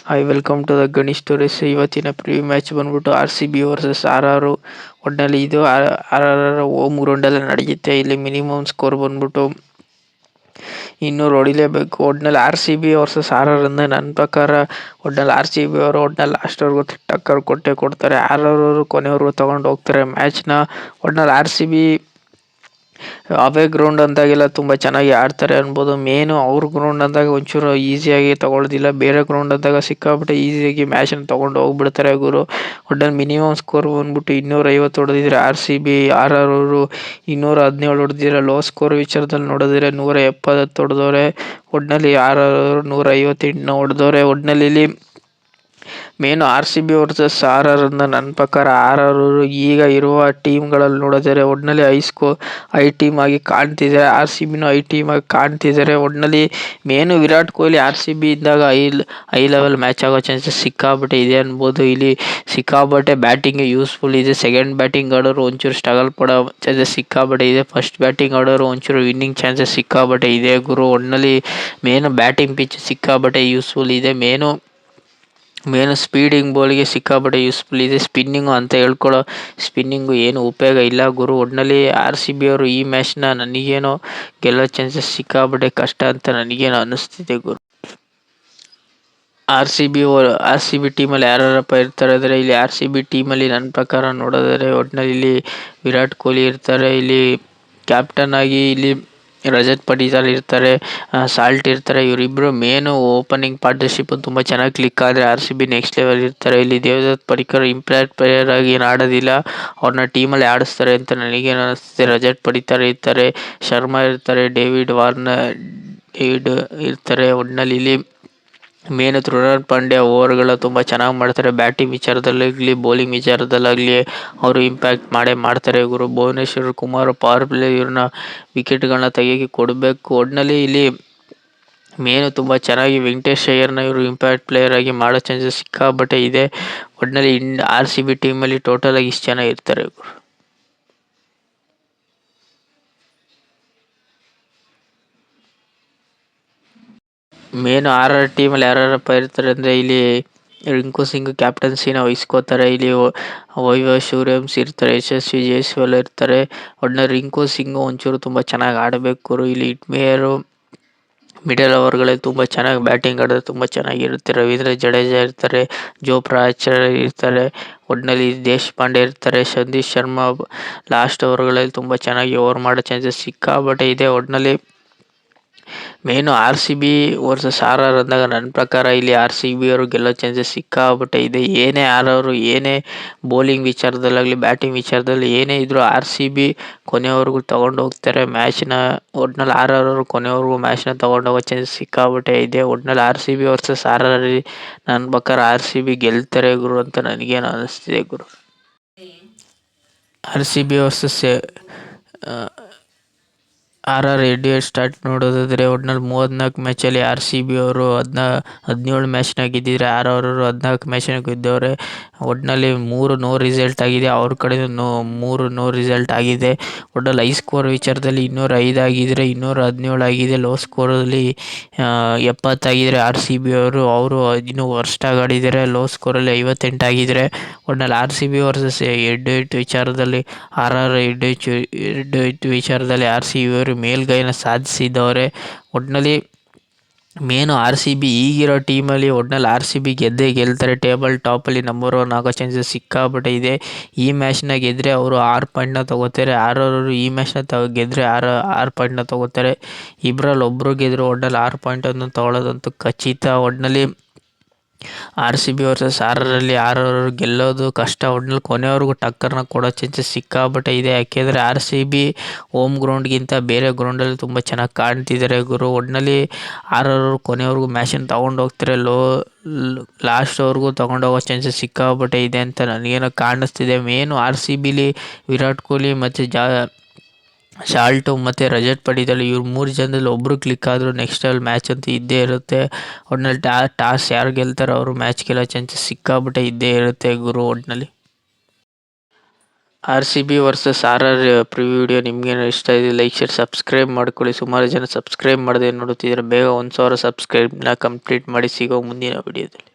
Hi welcome to the Ganesh stories. ಇವತ್ತಿನ preview match ಬಂದ್ಬಿಟ್ಟು R C B versus RR. ಒಟ್ಟಿನಲ್ಲಿ ಇದು RR ಹೋಮ್ ಗ್ರೌಂಡಲ್ಲಿ ನಡೆಯುತ್ತೆ. ಇಲ್ಲಿ ಮಿನಿಮಮ್ ಸ್ಕೋರ್ ಬಂದ್ಬಿಟ್ಟು 200 ಹೊಡಿಲೇಬೇಕು. ಒಟ್ಟಿನಲ್ಲಿ R C B versus RR ಅಂದರೆ ನನ್ನ ಪ್ರಕಾರ ಒಟ್ಟಿನಲ್ಲಿ ಆರ್ ಸಿ ಬಿ ಅವರು ಒಟ್ಟಿನಲ್ಲಿ ಲಾಸ್ಟ್ವರೆಗೂ ಟಕ್ಕರ್ ಕೊಟ್ಟೇ ಕೊಡ್ತಾರೆ. RR ಅವರು ಕೊನೆವರೆಗೂ ತೊಗೊಂಡು ಹೋಗ್ತಾರೆ ಮ್ಯಾಚ್ನ. ಒಟ್ಟಿನಲ್ಲಿ ಆರ್ ಸಿ ಬಿ ಅವೇ ಗ್ರೌಂಡ್ ಅಂದಾಗೆಲ್ಲ ತುಂಬ ಚೆನ್ನಾಗಿ ಆಡ್ತಾರೆ ಅನ್ಬೋದು. ಮೇನು ಅವ್ರ ಗ್ರೌಂಡ್ ಅಂದಾಗ ಒಂಚೂರು ಈಸಿಯಾಗಿ ತಗೊಳ್ಳೋದಿಲ್ಲ. ಬೇರೆ ಗ್ರೌಂಡ್ ಅಂದಾಗ ಸಿಕ್ಕಾಬಿಟ್ಟೆ ಈಸಿಯಾಗಿ ಮ್ಯಾಚನ್ನು ತೊಗೊಂಡು ಹೋಗ್ಬಿಡ್ತಾರೆ ಗುರು. ಒಟ್ಟಿನಲ್ಲಿ ಮಿನಿಮಮ್ ಸ್ಕೋರ್ ಬಂದ್ಬಿಟ್ಟು 250 ಹೊಡೆದಿದ್ರೆ ಆರ್ ಸಿ ಬಿ. RR ಅವರು 217 ಹೊಡೆದಿದ್ರೆ. ಲೋ ಸ್ಕೋರ್ ವಿಚಾರದಲ್ಲಿ ನೋಡಿದ್ರೆ 170 ಹೊಡೆದವ್ರೆ. ಒಟ್ಟಿನಲ್ಲಿ RR ಅವರು 158 ಹೊಡೆದವ್ರೆ. ಒಟ್ಟಿನಲ್ಲಿ ಇಲ್ಲಿ ಮೇನು R C B versus RR ಅಂತ ನನ್ನ ಪ್ರಕಾರ RR ಅವರು ಈಗ ಇರುವ ಟೀಮ್ಗಳಲ್ಲಿ ನೋಡಿದರೆ ಒಟ್ಟಿನಲ್ಲಿ ಐ ಟೀಮ್ ಆಗಿ ಕಾಣ್ತಿದ್ದಾರೆ. ಆರ್ ಸಿ ಬಿನೂ ಐ ಟೀಮ್ ಆಗಿ ಕಾಣ್ತಿದ್ದಾರೆ. ಒಟ್ಟಿನಲ್ಲಿ ಮೇನು Virat Kohli R C B ಇದ್ದಾಗ ಹೈ ಲೆವೆಲ್ ಮ್ಯಾಚ್ ಆಗೋ ಚಾನ್ಸಸ್ ಸಿಕ್ಕಾಬಟ್ಟೆ ಇದೆ ಅನ್ಬೋದು. ಇಲ್ಲಿ ಸಿಕ್ಕಾಬಟ್ಟೆ ಬ್ಯಾಟಿಂಗ್ಗೆ ಯೂಸ್ಫುಲ್ ಇದೆ. ಸೆಕೆಂಡ್ ಬ್ಯಾಟಿಂಗ್ ಆಡೋರು ಒಂಚೂರು ಸ್ಟ್ರಗಲ್ ಪಡೋ ಚಾನ್ಸಸ್ ಸಿಕ್ಕಾಬಟ್ಟೆ ಇದೆ. ಫಸ್ಟ್ ಬ್ಯಾಟಿಂಗ್ ಆಡೋರು ಒಂಚೂರು ವಿನ್ನಿಂಗ್ ಚಾನ್ಸಸ್ ಸಿಕ್ಕಾಬಟ್ಟೆ ಇದೆ ಗುರು. ಒಟ್ಟಿನಲ್ಲಿ ಮೇನು ಬ್ಯಾಟಿಂಗ್ ಪಿಚ್ ಸಿಕ್ಕಾಬಟ್ಟೆ ಯೂಸ್ಫುಲ್ ಇದೆ. ಮೇನು ಸ್ಪೀಡಿಂಗ್ ಬಾಲ್ಗೆ ಸಿಕ್ಕಾಪಟ್ಟೆ ಯೂಸ್ಫುಲ್ ಇದೆ. ಸ್ಪಿನ್ನಿಂಗು ಅಂತ ಹೇಳ್ಕೊಳ್ಳೋ ಸ್ಪಿನ್ನಿಂಗು ಏನು ಉಪಯೋಗ ಇಲ್ಲ ಗುರು. ಒಟ್ಟಿನಲ್ಲಿ ಆರ್ ಸಿ ಬಿ ಅವರು ಈ ಮ್ಯಾಚ್ನ ನನಗೇನೋ ಗೆಲ್ಲೋ ಚಾನ್ಸಸ್ ಸಿಕ್ಕಾಪಟ್ಟೆ ಕಷ್ಟ ಅಂತ ನನಗೇನೋ ಅನ್ನಿಸ್ತಿದೆ ಗುರು. ಆರ್ ಸಿ ಬಿ ಟೀಮಲ್ಲಿ ಯಾರ್ಯಾರಪ್ಪ ಇರ್ತಾರೆ ಅಂದರೆ ಇಲ್ಲಿ ಆರ್ ಸಿ ಬಿ ಟೀಮಲ್ಲಿ ನನ್ನ ಪ್ರಕಾರ ನೋಡೋದಾದರೆ ಒಟ್ಟಿನಲ್ಲಿ ಇಲ್ಲಿ ವಿರಾಟ್ ಕೊಹ್ಲಿ ಇರ್ತಾರೆ. ಇಲ್ಲಿ ಕ್ಯಾಪ್ಟನ್ ಆಗಿ ಇಲ್ಲಿ ರಜತ್ ಪಡಿದಾರ್ ಇರ್ತಾರೆ, ಸಾಲ್ಟ್ ಇರ್ತಾರೆ. ಇವರಿಬ್ಬರು ಮೇನು ಓಪನಿಂಗ್ ಪಾರ್ಟ್ನರ್ಶಿಪ್ ತುಂಬ ಚೆನ್ನಾಗಿ ಕ್ಲಿಕ್ ಆದರೆ R C B next level ಇರ್ತಾರೆ. ಇಲ್ಲಿ ದೇವದತ್ ಪಡಿಕ್ಕರ್ ಇಂಪ್ಯಾಕ್ಟ್ ಪ್ಲೇಯರ್ ಆಗಿ ಏನು ಆಡೋದಿಲ್ಲ, ಅವ್ರನ್ನ ಟೀಮಲ್ಲಿ ಆಡಿಸ್ತಾರೆ ಅಂತ ನನಗೇನು ಅನ್ನಿಸ್ತಿದೆ. ರಜತ್ ಪಡಿಕ್ಕರ್ ಇರ್ತಾರೆ, ಶರ್ಮಾ ಇರ್ತಾರೆ, ಡೇವಿಡ್ ಇರ್ತಾರೆ. ಒಟ್ಟಿನಲ್ಲಿ ಇಲ್ಲಿ ಮೇನು ಋಣಾಲ್ ಪಾಂಡ್ಯ ಓವರ್ಗಳ ತುಂಬ ಚೆನ್ನಾಗಿ ಮಾಡ್ತಾರೆ. ಬ್ಯಾಟಿಂಗ್ ವಿಚಾರದಲ್ಲಾಗಲಿ ಬೌಲಿಂಗ್ ವಿಚಾರದಲ್ಲಾಗಲಿ ಅವರು ಇಂಪ್ಯಾಕ್ಟ್ ಮಾಡ್ತಾರೆ ಗುರು. ಭುವನೇಶ್ವರ್ ಕುಮಾರ್ ಪವರ್ ಪ್ಲೇ ಇವ್ರನ್ನ ವಿಕೆಟ್ಗಳನ್ನ ತೆಗಿಯೋಕ್ಕೆ ಕೊಡಬೇಕು. ಒಟ್ಟಿನಲ್ಲಿ ಇಲ್ಲಿ ಮೇನು ತುಂಬ ಚೆನ್ನಾಗಿ ವೆಂಕಟೇಶ್ ಅಯ್ಯರ್ನ ಇವರು ಇಂಪ್ಯಾಕ್ಟ್ ಪ್ಲೇಯರ್ ಆಗಿ ಮಾಡೋ ಚಾನ್ಸಸ್ ಸಿಕ್ಕಾಬಟ್ಟೆ ಇದೆ. ಒಟ್ಟಿನಲ್ಲಿ ಆರ್ ಸಿ ಬಿ ಟೀಮಲ್ಲಿ ಟೋಟಲ್ ಆಗಿ ಇಷ್ಟು ಜನ ಇರ್ತಾರೆ ಗುರು. ಮೇನು RR ಟೀಮಲ್ಲಿ ಯಾರ್ಯಾರಪ್ಪ ಇರ್ತಾರೆ ಅಂದರೆ ಇಲ್ಲಿ ರಿಂಕು ಸಿಂಗ್ ಕ್ಯಾಪ್ಟನ್ಸಿನ ವಹಿಸ್ಕೋತಾರೆ. ಇಲ್ಲಿ ವೈಭವ್ ಸೂರ್ಯವಂಶಿ ಇರ್ತಾರೆ, ಯಶಸ್ವಿ ಜೈಸ್ವಾಲ್ ಇರ್ತಾರೆ. ಒಟ್ಟಿನಲ್ಲಿ ರಿಂಕು ಸಿಂಗು ಒಂಚೂರು ತುಂಬ ಚೆನ್ನಾಗಿ ಆಡಬೇಕು. ಇಲ್ಲಿ ಹಿಟ್ಮೇಯರು ಮಿಡಲ್ ಓವರ್ಗಳಲ್ಲಿ ತುಂಬ ಚೆನ್ನಾಗಿ ಬ್ಯಾಟಿಂಗ್ ಆಡಿದ್ರೆ ತುಂಬ ಚೆನ್ನಾಗಿರುತ್ತೆ. ರವೀಂದ್ರ ಜಡೇಜಾ ಇರ್ತಾರೆ, ಜೋಫ್ರಾ ಆರ್ಚರ್ ಇರ್ತಾರೆ. ಒಟ್ಟಿನಲ್ಲಿ ದೇಶಪಾಂಡೆ ಇರ್ತಾರೆ, ಸಂದೀಪ್ ಶರ್ಮಾ ಲಾಸ್ಟ್ ಓವರ್ಗಳಲ್ಲಿ ತುಂಬ ಚೆನ್ನಾಗಿ ಓವರ್ ಮಾಡೋ ಚಾನ್ಸಸ್ ಸಿಕ್ಕಾಬಟ್ಟೆ ಇದೆ. ಒಟ್ಟಿನಲ್ಲಿ ಮೇನು R C B versus RR ಅಂದಾಗ ನನ್ನ ಪ್ರಕಾರ ಇಲ್ಲಿ ಆರ್ ಸಿ ಬಿ ಅವರು ಗೆಲ್ಲೋ ಚಾನ್ಸಸ್ ಸಿಕ್ಕಾಬಟ್ಟೆ ಇದೆ. ಏನೇ ಅವರು ಏನೇ ಬೌಲಿಂಗ್ ವಿಚಾರದಲ್ಲಾಗಲಿ ಬ್ಯಾಟಿಂಗ್ ವಿಚಾರದಲ್ಲಿ ಏನೇ ಇದ್ದರೂ ಆರ್ ಸಿ ಬಿ ಕೊನೆಯವರೆಗೂ ತೊಗೊಂಡು ಹೋಗ್ತಾರೆ ಮ್ಯಾಚ್ನ. ಒಟ್ಟಿನಲ್ಲಿ RR ಅವರು ಕೊನೆಯವರೆಗೂ ಮ್ಯಾಚ್ನ ತೊಗೊಂಡು ಹೋಗೋ ಚಾನ್ಸಸ್ ಸಿಕ್ಕಾಬಟ್ಟೆ ಇದೆ. ಒಟ್ಟಿನಲ್ಲಿ R C B versus RR ನನ್ನ ಪ್ರಕಾರ ಆರ್ ಸಿ ಬಿ ಗೆಲ್ತಾರೆ ಗುರು ಅಂತ ನನಗೇನು ಅನ್ನಿಸ್ತಿದೆ ಗುರು. R C B versus RR head start ನೋಡೋದಾದರೆ ಒಟ್ಟಿನಲ್ಲಿ 34 ಮ್ಯಾಚಲ್ಲಿ ಆರ್ ಸಿ ಬಿ ಅವರು 17 ಮ್ಯಾಚ್ನ ಗೆದ್ದಿದ್ರೆ RR ಅವರು 14 ಮ್ಯಾಚ್ನ ಗೆದ್ದವ್ರೆ. ಒಟ್ಟಿನಲ್ಲಿ 3 ನೋ ರಿಸಲ್ಟ್ ಆಗಿದೆ. ಅವ್ರ ಕಡೆ 3 ನೋ ರಿಸಲ್ಟ್ ಆಗಿದೆ. ಒಟ್ಟಿನಲ್ಲಿ ಹೈ ಸ್ಕೋರ್ ವಿಚಾರದಲ್ಲಿ 205 ಆಗಿದ್ರೆ 217 ಆಗಿದೆ. ಲೋ ಸ್ಕೋರಲ್ಲಿ 70 ಆಗಿದ್ರೆ ಆರ್ ಸಿ ಬಿ ಅವರು ಇನ್ನೂ ವರ್ಸ್ಟಾಗಿ ಆಡಿದ್ದಾರೆ. ಲೋ ಸ್ಕೋರಲ್ಲಿ 58 ಆಗಿದ್ರೆ. ಒಟ್ಟಿನಲ್ಲಿ R C B versus head ವಿಚಾರದಲ್ಲಿ RR ಹೆಡ್ ವಿಚಾರದಲ್ಲಿ ಆರ್ ಸಿ ಬಿ ಅವರು ಮೇಲ್ಗೈನ ಸಾಧಿಸಿದವರೆ. ಒಟ್ಟಿನಲ್ಲಿ ಮೇನು ಆರ್ ಸಿ ಬಿ ಈಗಿರೋ ಟೀಮಲ್ಲಿ ಒಟ್ಟಿನಲ್ಲಿ ಆರ್ ಸಿ ಬಿ ಗೆಲ್ತಾರೆ. ಟೇಬಲ್ ಟಾಪಲ್ಲಿ ನಂಬರ್ 1 ಆಗೋ ಚಾನ್ಸಸ್ ಸಿಕ್ಕಾಬಟ್ಟೆ ಇದೆ. ಈ ಮ್ಯಾಚ್ನ ಗೆದ್ದರೆ ಅವರು 6 ಪಾಯಿಂಟ್ನ ತೊಗೋತಾರೆ. RR ಅವರು ಈ ಮ್ಯಾಚ್ನ ಗೆದ್ದರೆ 6 ಪಾಯಿಂಟ್ನ ತೊಗೋತಾರೆ. ಇಬ್ಬರಲ್ಲಿ ಒಬ್ಬರು ಗೆದ್ದರು ಒಟ್ಟಿನಲ್ಲಿ 6 ಪಾಯಿಂಟನ್ನು ತೊಗೊಳ್ಳೋದಂತೂ ಖಚಿತ. ಒಟ್ಟಿನಲ್ಲಿ R C B versus RR RR ಅವರು ಗೆಲ್ಲೋದು ಕಷ್ಟ. ಒಟ್ಟಿನಲ್ಲಿ ಕೊನೆಯವರೆಗೂ ಟಕ್ಕರ್ನ ಕೊಡೋ ಚಾನ್ಸಸ್ ಸಿಕ್ಕಾಬಟ್ಟೆ ಇದೆ. ಯಾಕೆಂದರೆ ಆರ್ ಸಿ ಬಿ ಹೋಮ್ ಗ್ರೌಂಡ್ಗಿಂತ ಬೇರೆ ಗ್ರೌಂಡಲ್ಲಿ ತುಂಬ ಚೆನ್ನಾಗಿ ಕಾಣ್ತಿದ್ದಾರೆ ಗುರು. ಒಟ್ಟಿನಲ್ಲಿ RR ಅವರು ಕೊನೆಯವರೆಗೂ ಮ್ಯಾಚನ್ನು ತೊಗೊಂಡು ಹೋಗ್ತಾರೆ. ಲಾಸ್ಟ್ವರೆಗೂ ತೊಗೊಂಡೋಗೋ ಚಾನ್ಸಸ್ ಸಿಕ್ಕಾಬಟ್ಟೆ ಇದೆ ಅಂತ ನನಗೇನೋ ಕಾಣಿಸ್ತಿದೆ. ಮೇನು ಆರ್ ಸಿ ಬಿಲಿ ವಿರಾಟ್ ಕೊಹ್ಲಿ ಮತ್ತು ಸಾಲ್ಟು ಮತ್ತು ರಜತ್ ಪಡಿದಾರ್ ಇವ್ರು 3 ಜನದಲ್ಲಿ ಒಬ್ಬರು ಕ್ಲಿಕ್ ಆದರೂ ನೆಕ್ಸ್ಟ್ ಲೆವೆಲ್ ಮ್ಯಾಚ್ ಅಂತೂ ಇದ್ದೇ ಇರುತ್ತೆ. ಒಟ್ಟಿನಲ್ಲಿ ಟಾಸ್ ಯಾರು ಗೆಲ್ತಾರೋ ಅವರು ಮ್ಯಾಚ್ ಗೆಲ್ಲೋ ಚಾನ್ಸಸ್ ಸಿಕ್ಕಾಬಟ್ಟೆ ಇದ್ದೇ ಇರುತ್ತೆ ಗುರು. ಒಟ್ಟಿನಲ್ಲಿ R C B versus RR preview video ನಿಮಗೇನು ಇಷ್ಟ ಇದೆ ಲೈಕ್ ಶೇರ್ ಸಬ್ಸ್ಕ್ರೈಬ್ ಮಾಡ್ಕೊಳ್ಳಿ. ಸುಮಾರು ಜನ ಸಬ್ಸ್ಕ್ರೈಬ್ ಮಾಡದೆ ನೋಡುತ್ತಿದ್ದಾರೆ. ಬೇಗ 1000 ಸಬ್ಸ್ಕ್ರೈಬ್ನ ಕಂಪ್ಲೀಟ್ ಮಾಡಿ. ಸಿಗೋ ಮುಂದಿನ ವಿಡಿಯೋದಲ್ಲಿ.